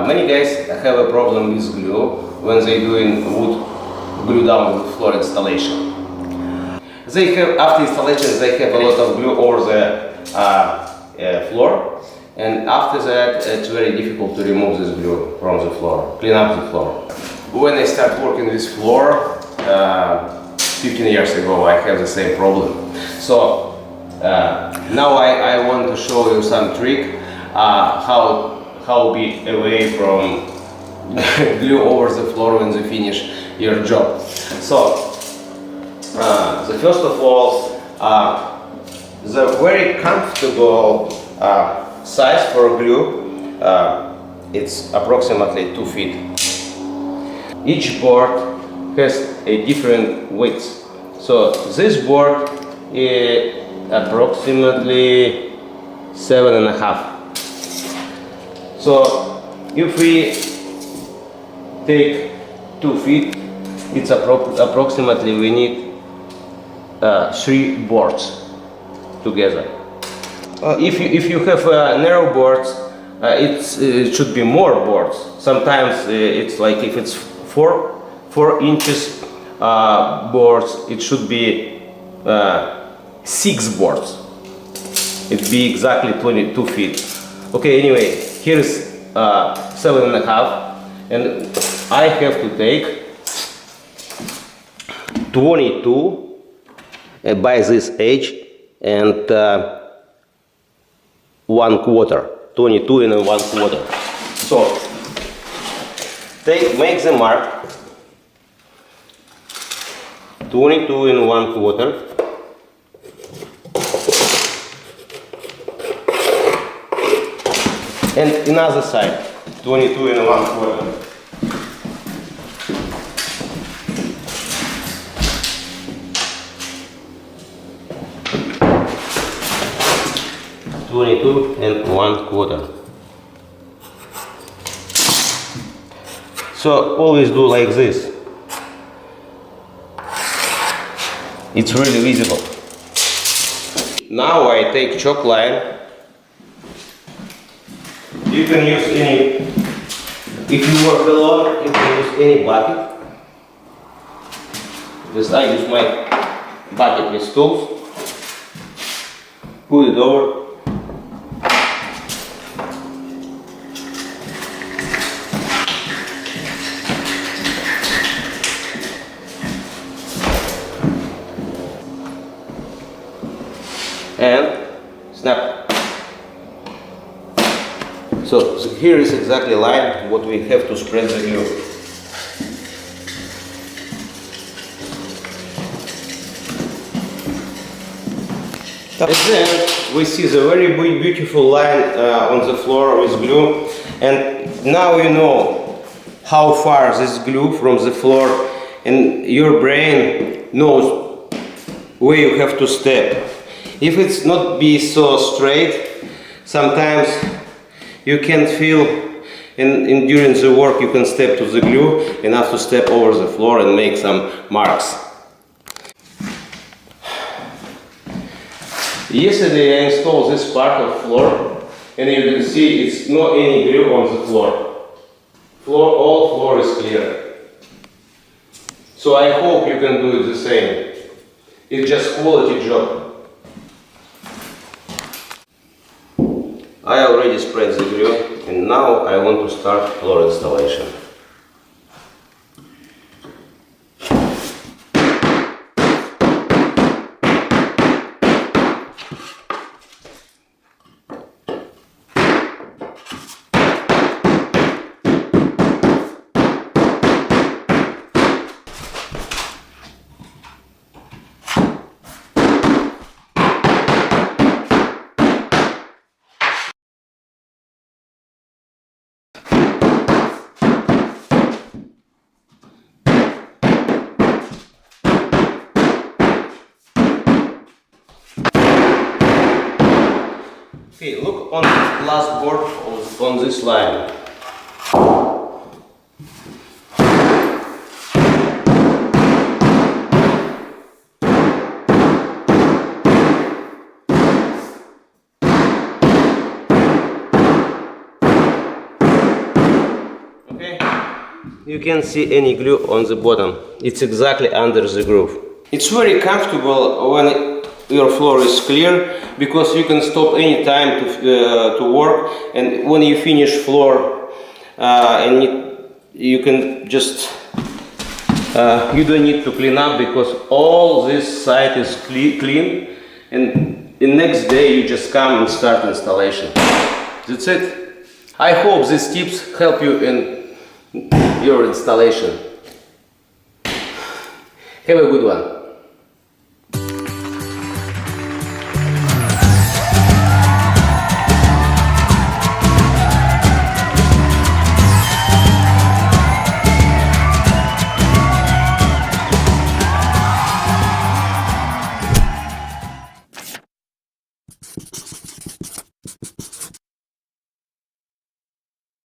Many guys have a problem with glue when they're doing wood glue down with floor installation. They have, after installation, they have a lot of glue over the floor, and after that it's very difficult to remove this glue from the floor, clean up the floor. When I start working with floor 15 years ago, I have the same problem. So now I want to show you some trick how be away from glue over the floor when you finish your job. So the first of all, the very comfortable size for glue, it's approximately 2 feet. Each board has a different width. So this board is approximately 7.5. So if we take 2 feet, it's approximately we need 3 boards together. If you have narrow boards, it should be more boards. Sometimes it's like if it's 4 inches boards, it should be 6 boards. It'd be exactly 22 feet. Okay, anyway, here's 7.5, and I have to take 22 by this edge and 1/4, 22 and 1/4. So make the mark 22 and 1/4. And another side, 22 and 1/4. And 1/4. So always do like this. It's really visible. Now I take chalk line. You can use any, if you work alone, you can use any bucket. Just I use my bucket with tools. Put it over. And snap. So here is exactly line what we have to spread the glue. At the end we see the very beautiful line on the floor with glue, and now you know how far this glue from the floor, and your brain knows where you have to step. If it's not be so straight, sometimes you can feel, and during the work you can step to the glue and have to step over the floor and make some marks. Yesterday I installed this part of floor, and you can see it's not any glue on the floor. All floor is clear. So I hope you can do it the same. It's just quality job. I already spread the glue, and now I want to start floor installation. Okay, look on the last board on this line. Okay. You can't see any glue on the bottom. It's exactly under the groove. It's very comfortable when your floor is clear, because you can stop any time to work, and when you finish floor and you can just you don't need to clean up, because all this side is clean, and the next day you just come and start installation. That's it. I hope these tips help you in your installation. Have a good one.